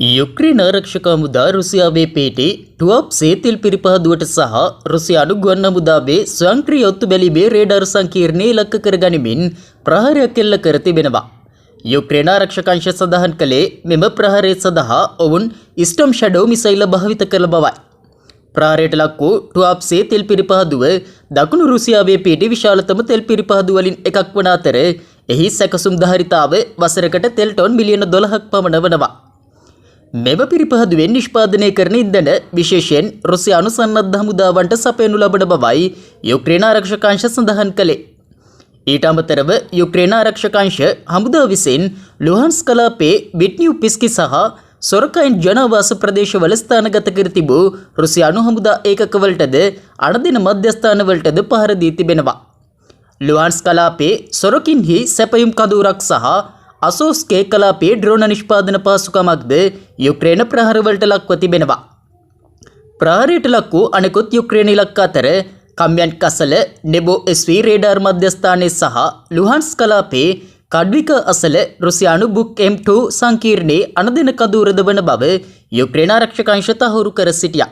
Ukraine ಆರಕ್ಷಕ ಹමුදා රුසියාවේ පිහිටි ටුවප්සේ තෙල් පිරිපහදුවට සහ රුසියානු ගුවන් හමුදාවේ ස්වයංක්‍රීය ඔත්තු බැලීමේ රේඩාර් සංකීර්ණය ඉලක්ක කර ගනිමින් ප්‍රහාරයක් එල්ල කර තිබෙනවා. යුක්‍රේන ආරක්ෂක අංශ සඳහන් කළේ මෙම ප්‍රහාරය සඳහා ඔවුන් ස්ටෝම් ෂැඩෝ මිසයිල භාවිත කළ බවයි. ප්‍රහාරයට ලක් වූ ටුවප්සේ තෙල් පිරිපහදුව දකුණු රුසියාවේ පිහිටි විශාලතම තෙල් පිරිපහදුව වලින් එකක් වන අතර එහි සැකසුම් ධාරිතාව වසරකට තෙල් ටොන් මිලියන 12ක් පමණ වනවා. මෙම පිරිපහදුවෙන් නිෂ්පාදනය කරන ඉන්ධන විශේෂයෙන් රුසියානු සන්නද්ධ හමුදාවන්ට සපයනු ලබන බවයි යුක්‍රේන ආරක්ෂක අංශ සඳහන් කළේ. ඊට අමතරව යුක්‍රේන ආරක්ෂක අංශ හමුදාව විසින් ලුහාන්ස්ක් කලාපයේ විට්නියුපිස්කි සහ සොරකයින් ජනවාස ප්‍රදේශවල ස්ථානගත කර තිබූ රුසියානු හමුදා ඒකකවලටද අණදෙන මධ්‍යස්ථානවලටද පහර දී තිබෙනවා. ලුහාන්ස්ක් කලාපයේ සොරකින්හි සැපයුම් කඳවුරක් සහ අසෝස්කේ කලාපයේ ඩ්‍රෝන නිෂ්පාදන පහසුකමක්ද යුක්‍රේන ප්‍රහාරවලට ලක්ව තිබෙනවා. ප්‍රහාරයට ලක් වූ අනෙකුත් යුක්‍රේන ඉලක්ක අතර කම්යන්ට් කසල නෙබෝ SV රේඩාර් මධ්‍යස්ථානයේ සහ ලුහාන්ස්ක් කලාපයේ කඩ්වික අසල රුසියානු බුක් M2 සංකීර්ණයේ අණදෙන කඳවුරද වන බව යුක්‍රේන ආරක්ෂක අංශ තහවුරු කර සිටියා.